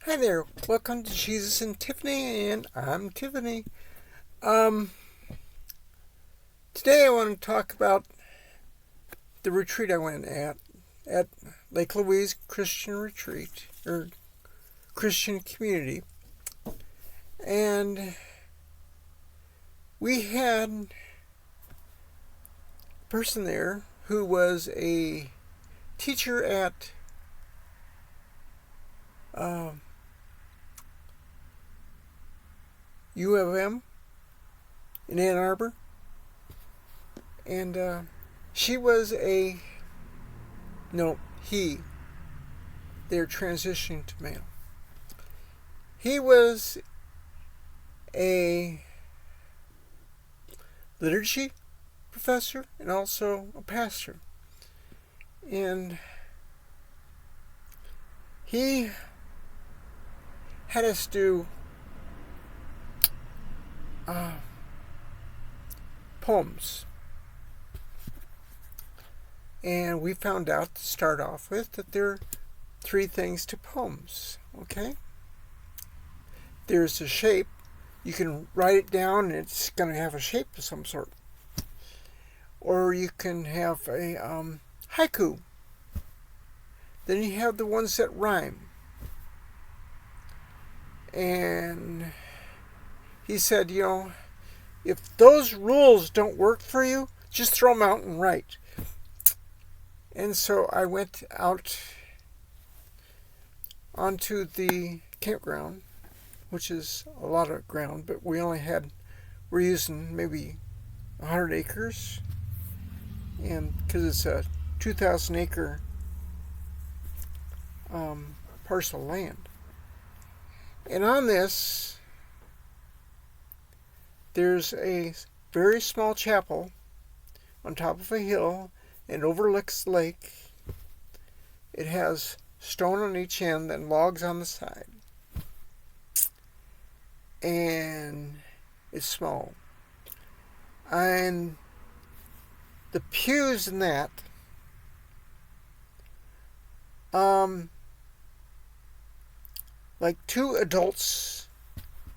Hi there. Welcome to Jesus and Tiffany, and I'm Tiffany. Um, Today I want to talk about the retreat I went at Lake Louise Christian Retreat or Christian Community, and we had a person there who was a teacher at uh, U of M in Ann Arbor, and she was a no he. They're transitioning to male. He was a liturgy professor and also a pastor. And he had us do uh, poems. And we found out to start off with that there are three things to poems. Okay? There's a shape. You can write it down and it's going to have a shape of some sort. Or you can have a haiku. Then you have the ones that rhyme. And he said, if those rules don't work for you, just throw them out and write. And so I went out onto the campground, which is a lot of ground, but we're using maybe 100 acres. And because it's a 2,000 acre parcel of land. And on this, there's a very small chapel on top of a hill and overlooks the lake. It has stone on each end and logs on the side. And it's small. And the pews in that, like 2 adults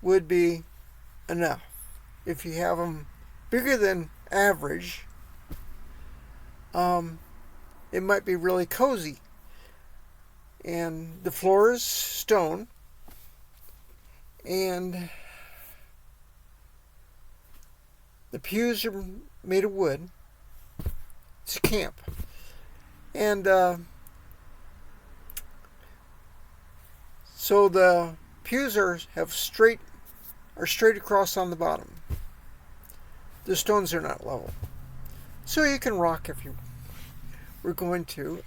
would be enough. If you have them bigger than average, it might be really cozy. And the floor is stone, and the pews are made of wood. It's a camp. And so the pews are straight across on the bottom. The stones are not level. So you can rock if you were going to.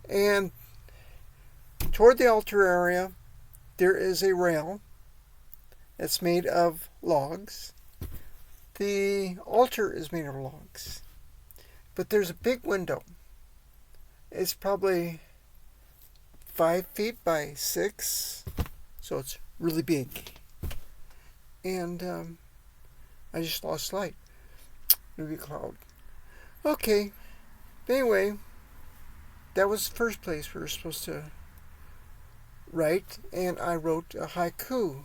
And toward the altar area, there is a rail that's made of logs. The altar is made of logs. But there's a big window. It's probably 5 feet by 6. So it's really big. And I just lost light. Maybe a cloud. Okay. Anyway, that was the first place we were supposed to write. And I wrote a haiku.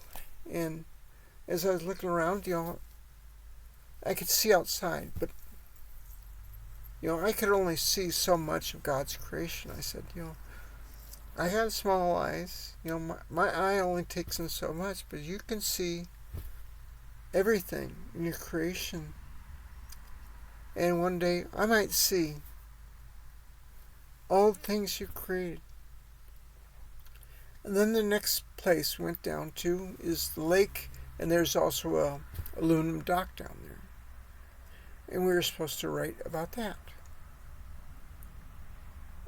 And as I was looking around, I could see outside. But, I could only see so much of God's creation. I said, I have small eyes. My eye only takes in so much, but you can see everything in your creation. And one day I might see all the things you created. And then the next place we went down to is the lake, and there's also a aluminum dock down there. And we were supposed to write about that.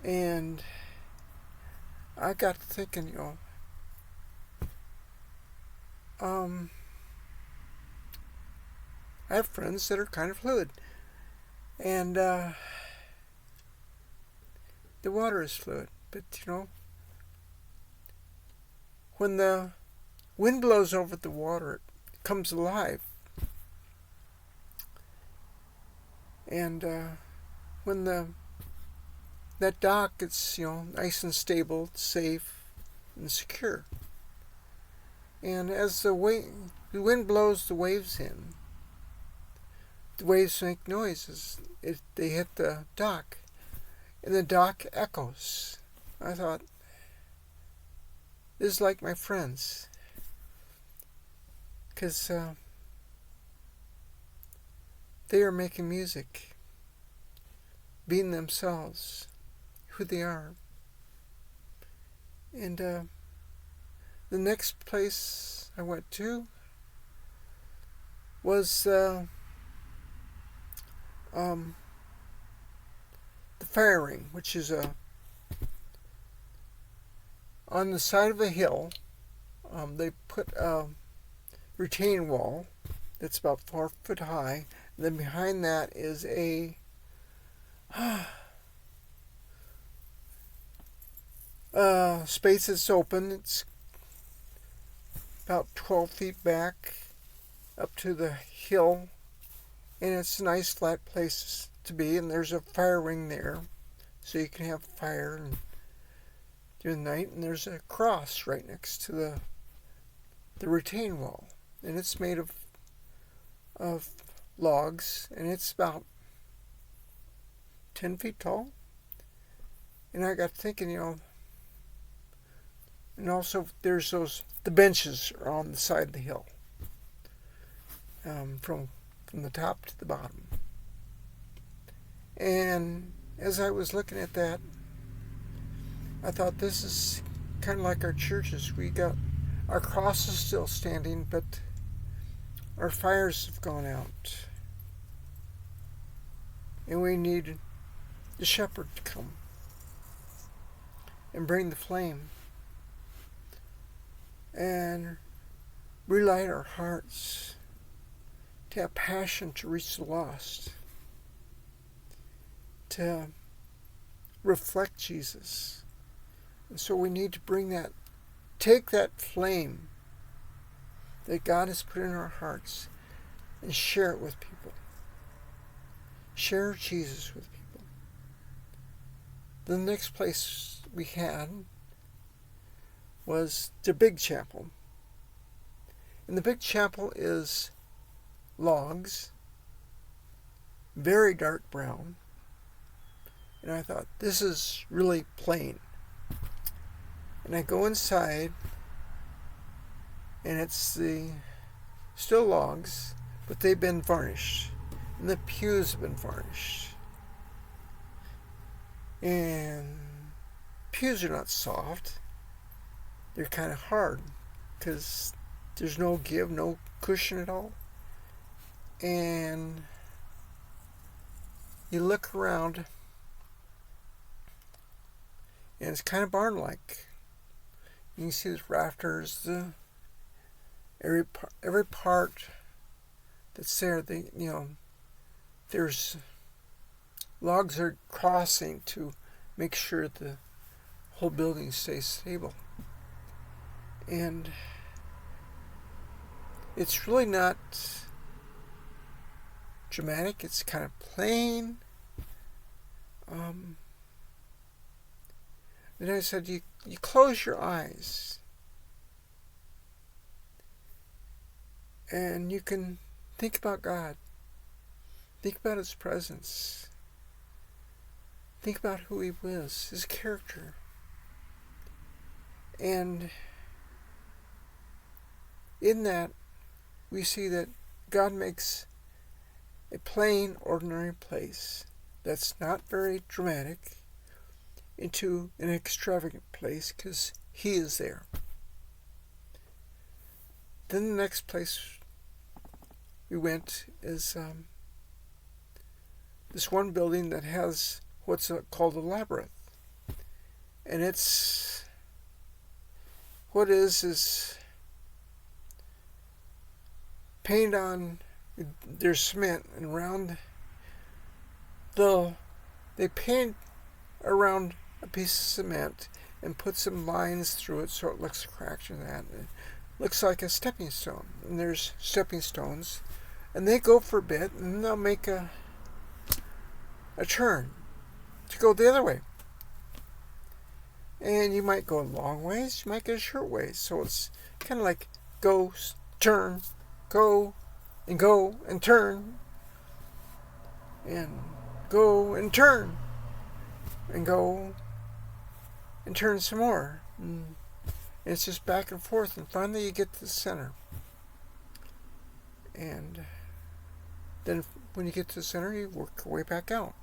And I got to thinking, I have friends that are kind of fluid. And the water is fluid. But, when the wind blows over the water, it comes alive. And when that dock, it's, nice and stable, it's safe, and secure. And as the wind blows the waves in, the waves make noises. They hit the dock, and the dock echoes. I thought, this is like my friends, because they are making music, being themselves, who they are. And the next place I went to was the fire ring, which is on the side of a hill. They put a retaining wall that's about 4 foot high. And then behind that is a space that's open. It's about 12 feet back up to the hill, and it's a nice flat place to be. And there's a fire ring there, so you can have fire during the night. And there's a cross right next to the retaining wall, and it's made of logs, and it's about 10 feet tall. And I got thinking, and also there's the benches are on the side of the hill, from the top to the bottom. And as I was looking at that, I thought, this is kind of like our churches. We got our cross is still standing, but our fires have gone out, and we need the shepherd to come and bring the flame and relight our hearts, to have passion to reach the lost, to reflect Jesus. And so we need to take that flame that God has put in our hearts and share it with people. Share Jesus with people. The next place we had was the big chapel. And the big chapel is logs, very dark brown. And I thought, this is really plain. And I go inside, and it's still logs, but they've been varnished. And the pews have been varnished. And pews are not soft. They're kind of hard, because there's no give, no cushion at all. And you look around, and it's kind of barn-like. You can see the rafters, every part that's there. There's logs are crossing to make sure the whole building stays stable. And it's really not dramatic. It's kind of plain. Then I said, you close your eyes, and you can think about God. Think about His presence. Think about who He was, His character. And in that, we see that God makes a plain, ordinary place that's not very dramatic into an extravagant place, because He is there. Then the next place we went is this one building that has what's called a labyrinth. And what is paint on, there's cement, and around they paint around a piece of cement and put some lines through it so it looks cracked and that. It looks like a stepping stone. And there's stepping stones, and they go for a bit, and then they'll make a turn to go the other way. And you might go a long ways, you might go a short ways. So it's kind of like go, turn, go and turn, and go and turn, and go and turn some more. And it's just back and forth, and finally you get to the center. And then when you get to the center, you work your way back out.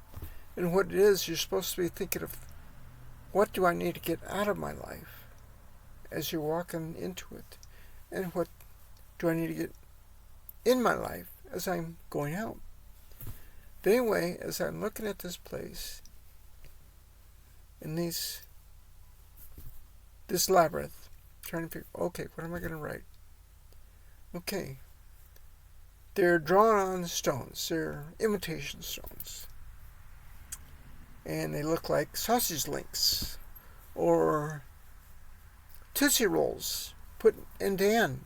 And what it is, you're supposed to be thinking of, what do I need to get out of my life as you're walking into it? And what do I need to get in my life as I'm going out? But anyway, as I'm looking at this place, in this labyrinth, trying to figure, okay, what am I going to write? Okay. They're drawn on stones. They're imitation stones. And they look like sausage links or Tootsie Rolls put end to end.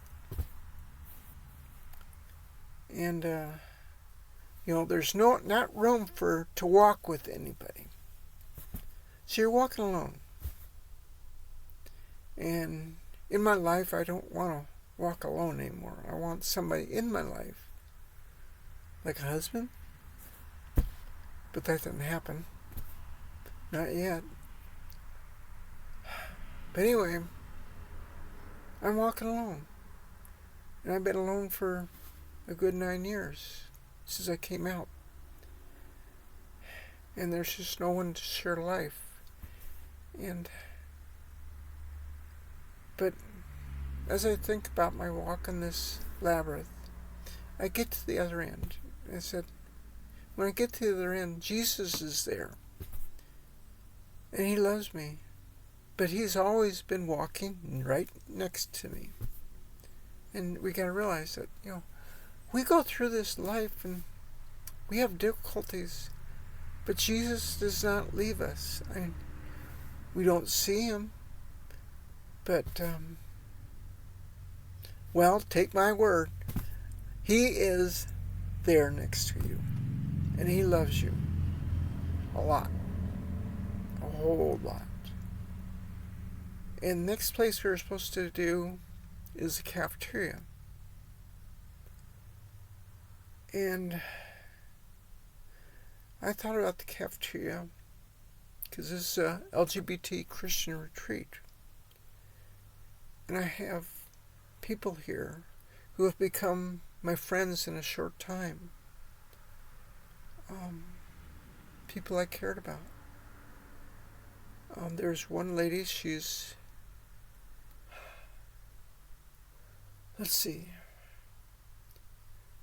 And, there's not room to walk with anybody. So you're walking alone. And in my life, I don't want to walk alone anymore. I want somebody in my life. Like a husband. But that didn't happen. Not yet. But anyway, I'm walking alone. And I've been alone for a good 9 years since I came out. And there's just no one to share life. But as I think about my walk in this labyrinth, I get to the other end. I said, when I get to the other end, Jesus is there. And he loves me. But he's always been walking right next to me. And we got to realize that, we go through this life and we have difficulties. But Jesus does not leave us. We don't see him. But, take my word. He is there next to you. And he loves you. A lot. A whole lot. And the next place we're supposed to do is the cafeteria. And I thought about the cafeteria because this is a LGBT Christian retreat. And I have people here who have become my friends in a short time. People I cared about. There's one lady, she's,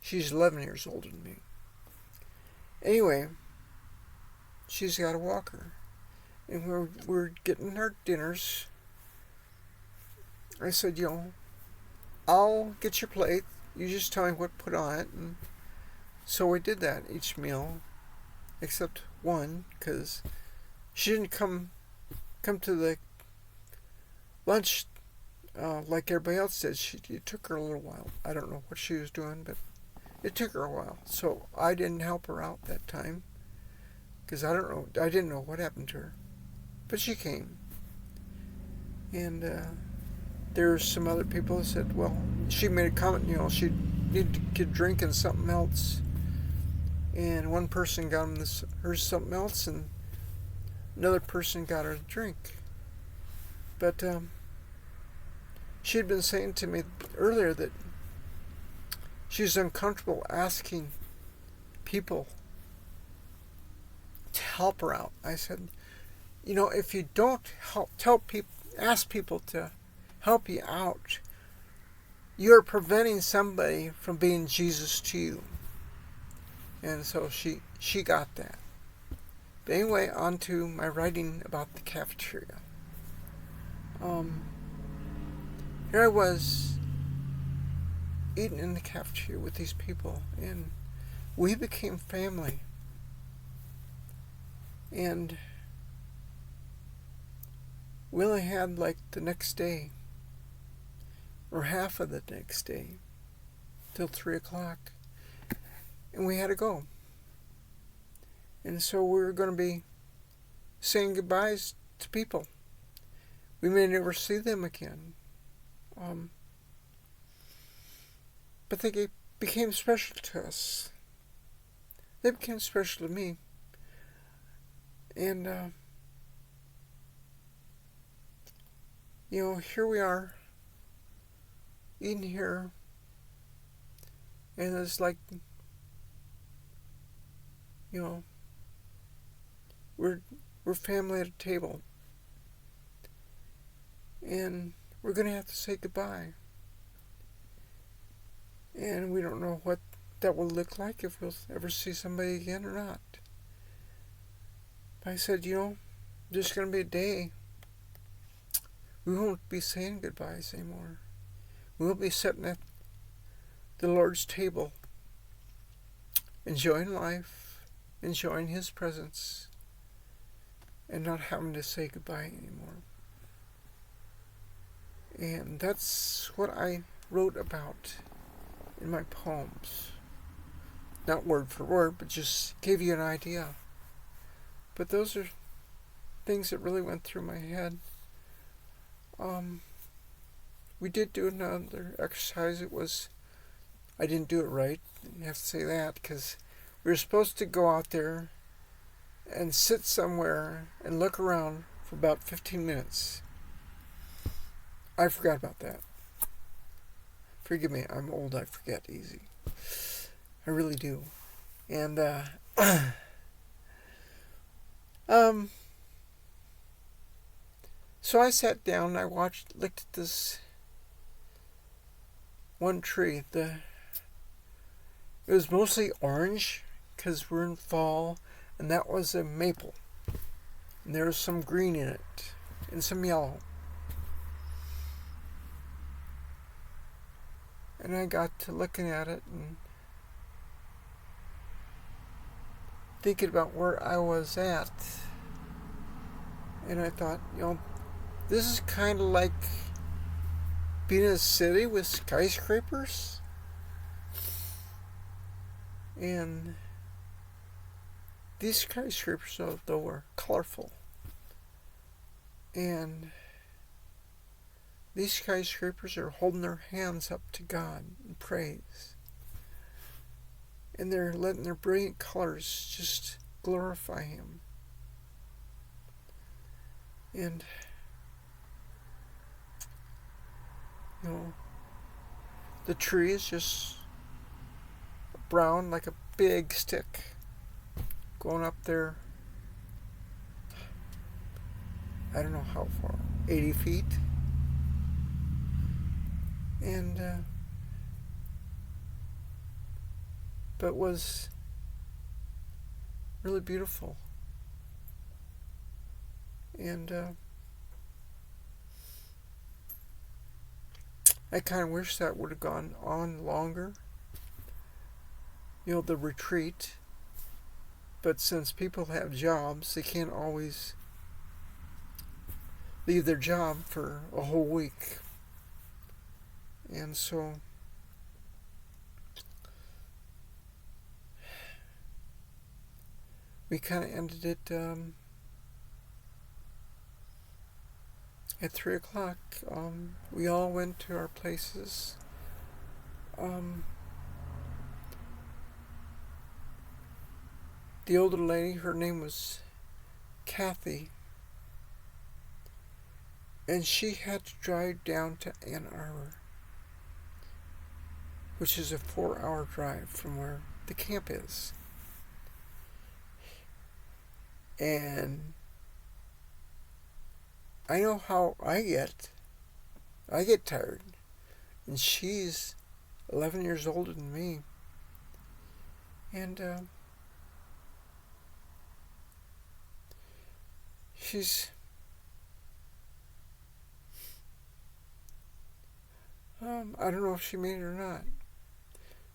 she's 11 years older than me. Anyway, she's got a walker. And we're getting our dinners. I said, I'll get your plate. You just tell me what to put on it. And so we did that each meal, except one, because she didn't come to the lunch like everybody else did. It took her a little while. I don't know what she was doing, but it took her a while. So I didn't help her out that time, because I didn't know what happened to her. But she came. And there's some other people that said, well, she made a comment, she needed to get drinking something else. And one person got her something else, and another person got her a drink. But she had been saying to me earlier that she's uncomfortable asking people to help her out. I said, if you don't ask people to help you out, you're preventing somebody from being Jesus to you. And so she got that. But anyway, on to my writing about the cafeteria. Here I was eating in the cafeteria with these people, and we became family. And we only had the next day, or half of the next day, till 3 o'clock. And we had to go. And so we were going to be saying goodbyes to people. We may never see them again. But they became special to us. They became special to me. And, here we are, eating here, and it's like, we're family at a table, and we're going to have to say goodbye. And we don't know what that will look like, if we'll ever see somebody again or not. But I said, there's going to be a day we won't be saying goodbyes anymore. We will be sitting at the Lord's table, enjoying life, enjoying His presence, and not having to say goodbye anymore. And that's what I wrote about in my poems. Not word for word, but just gave you an idea. But those are things that really went through my head. We did do another exercise. I didn't do it right. You have to say that, because we were supposed to go out there and sit somewhere and look around for about 15 minutes. I forgot about that. Forgive me, I'm old, I forget easy. I really do. And, so I sat down and I looked at this one tree. It was mostly orange, because we're in fall, and that was a maple. And there was some green in it, and some yellow. And I got to looking at it and thinking about where I was at. And I thought, this is kind of like being in a city with skyscrapers. And these skyscrapers, though, were colorful. And these skyscrapers are holding their hands up to God in praise. And they're letting their brilliant colors just glorify Him. And, the tree is just brown, like a big stick, going up there, I don't know how far, 80 feet. And, but was really beautiful. And, I kind of wish that would have gone on longer, the retreat. But since people have jobs, they can't always leave their job for a whole week. And so we kind of ended it at 3 o'clock. We all went to our places. The older lady, her name was Kathy, and she had to drive down to Ann Arbor, which is a 4-hour drive from where the camp is. And I know how I get. I get tired. And she's 11 years older than me. And she's I don't know if she made it or not.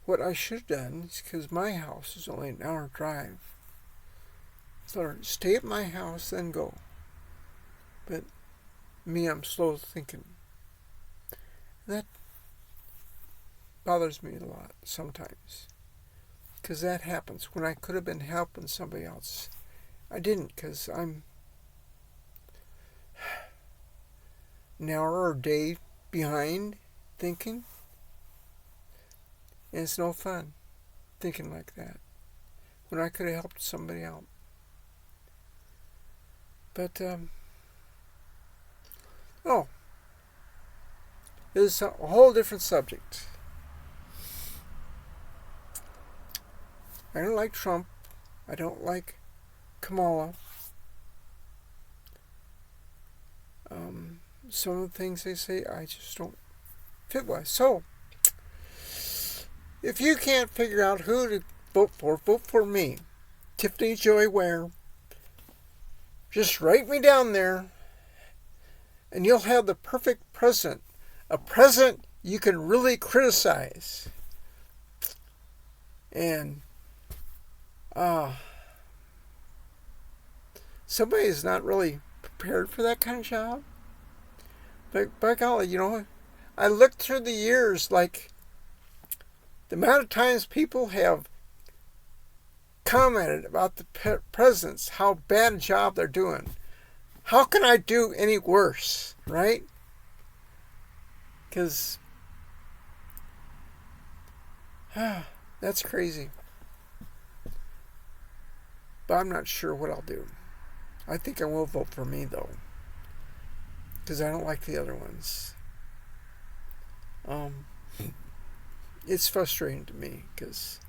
What I should have done is, because my house is only an hour drive, told her, stay at my house, then go. But me, I'm slow thinking. That bothers me a lot sometimes, because that happens when I could have been helping somebody else. I didn't, because an hour or a day behind thinking. And it's no fun thinking like that when I could have helped somebody out. But, it's a whole different subject. I don't like Trump. I don't like Kamala. Some of the things they say, I just don't fit with. So, if you can't figure out who to vote for me. Tiffany Joy Ware. Just write me down there, and you'll have the perfect president. A president you can really criticize. And somebody is not really prepared for that kind of job. But by golly, I looked through the years, like the amount of times people have commented about the presidents, how bad a job they're doing. How can I do any worse, right? Because that's crazy. But I'm not sure what I'll do. I think I will vote for me, though. Because I don't like the other ones. It's frustrating to me because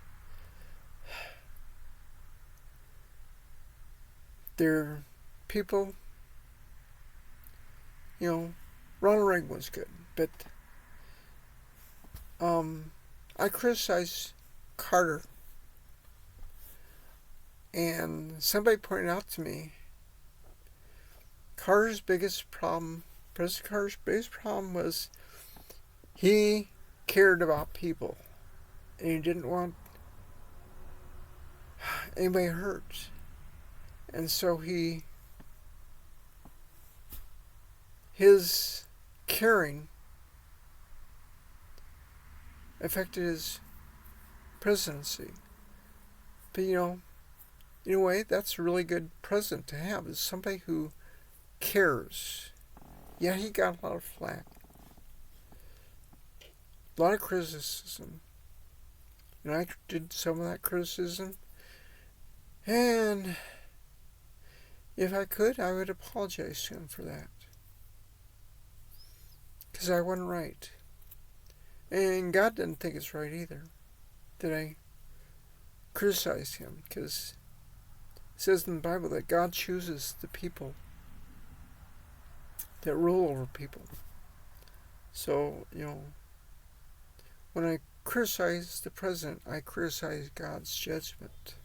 they're people, Ronald Reagan was good, but I criticize Carter, and somebody pointed out to me President Carter's biggest problem was he cared about people, and he didn't want anybody hurt. And so his caring affected his presidency. But in a way, that's a really good president to have, is somebody who cares. Yeah, he got a lot of flack. A lot of criticism. I did some of that criticism. And if I could, I would apologize to him for that. Because I wasn't right. And God didn't think it's right either that I criticized him. Because it says in the Bible that God chooses the people that rule over people. So, when I criticize the president, I criticize God's judgment.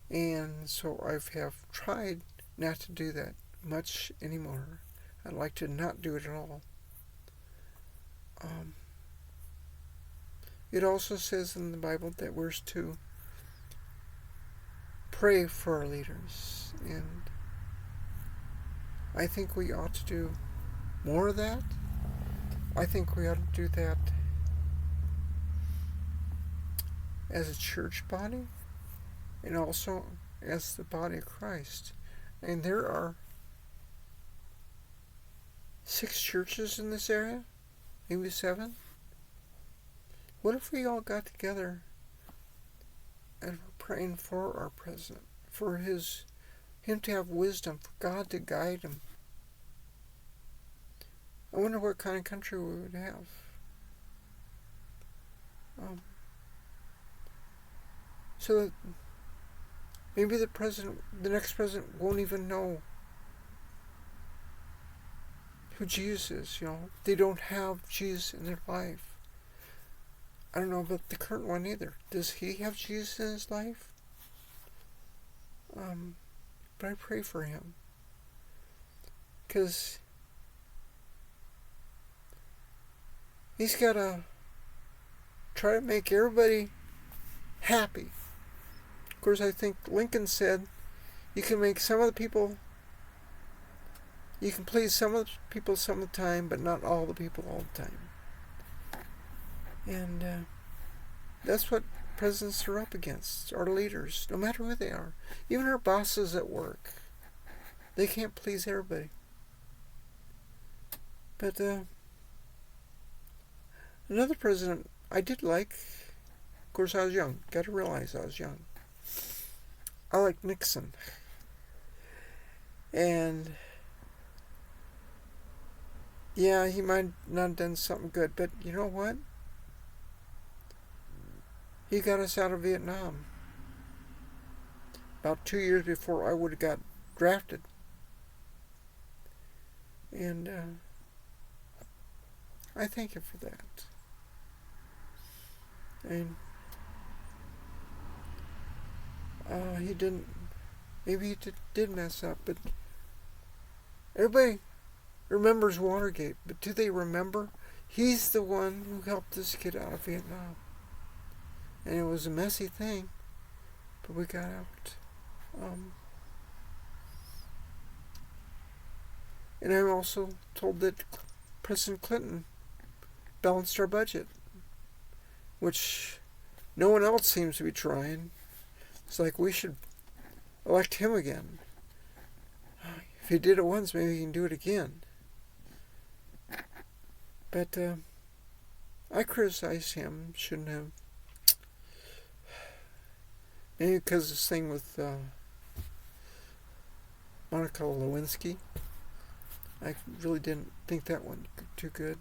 And so I have tried not to do that much anymore. I'd like to not do it at all. It also says in the Bible that we're to pray for our leaders. And I think we ought to do more of that. I think we ought to do that as a church body and also as the body of Christ. And there are 6 churches in this area, maybe 7. What if we all got together and were praying for our president, for him to have wisdom, for God to guide him? I wonder what kind of country we would have. So that maybe the next president won't even know who Jesus is, They don't have Jesus in their life. I don't know about the current one either. Does he have Jesus in his life? But I pray for him. Because he's got to try to make everybody happy. Of course, I think Lincoln said you can make some of the people, you can please some of the people some of the time, but not all the people all the time. And that's what presidents are up against, our leaders, no matter who they are. Even our bosses at work. They can't please everybody. But another president I did like, of course I was young, got to realize I was young. I liked Nixon. And yeah, he might not have done something good, but you know what? He got us out of Vietnam about 2 years before I would have got drafted. And I thank him for that. And he didn't, maybe he did mess up, but everybody remembers Watergate, but do they remember? He's the one who helped us get out of Vietnam. And it was a messy thing, but we got out. And I'm also told that President Clinton balanced our budget, which no one else seems to be trying. It's like we should elect him again. If he did it once, maybe he can do it again. But I criticized him, shouldn't have. Maybe because of this thing with Monica Lewinsky. I really didn't think that one too good.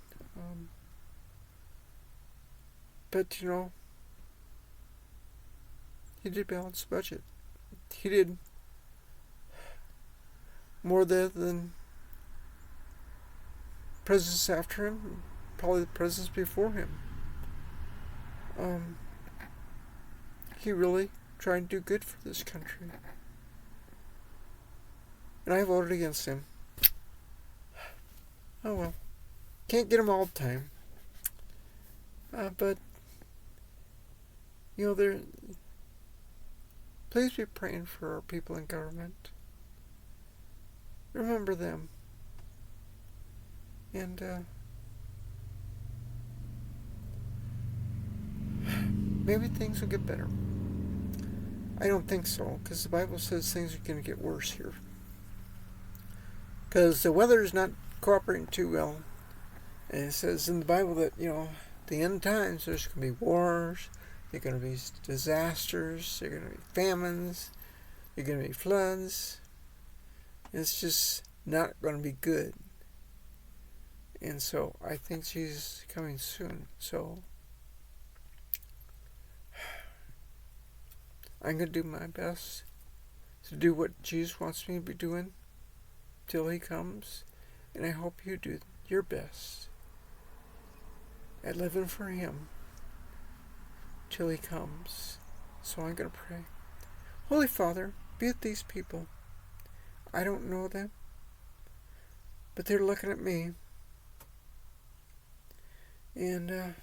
But, you know, he did balance the budget. He did more there than presidents after him, probably the presidents before him. He really tried to do good for this country. And I voted against him. Oh well. Can't get him all the time. But, you know, please be praying for our people in government. Remember them. And maybe things will get better. I don't think so, because the Bible says things are going to get worse here. Because the weather is not cooperating too well. And it says in the Bible that, you know, the end times there's going to be wars, there's going to be disasters, there's going to be famines, there's going to be floods. It's just not going to be good. And so I think Jesus is coming soon. So I'm going to do my best to do what Jesus wants me to be doing till he comes. And I hope you do your best at living for him till he comes. So I'm going to pray. Holy Father, be with these people. I don't know them, but they're looking at me. And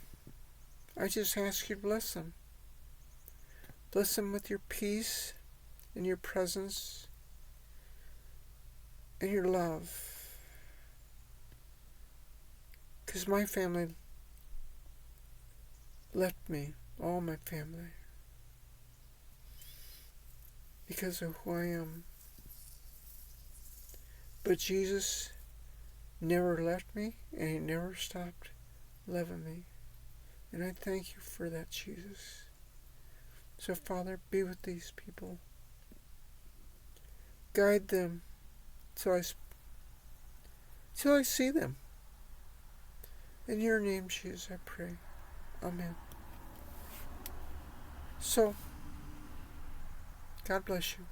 I just ask you to bless them. Bless them with your peace and your presence and your love. Because my family left me, all my family, because of who I am. But Jesus never left me, and he never stopped loving me. And I thank you for that, Jesus. So, Father, be with these people. Guide them till I see them. In your name, Jesus, I pray. Amen. So, God bless you.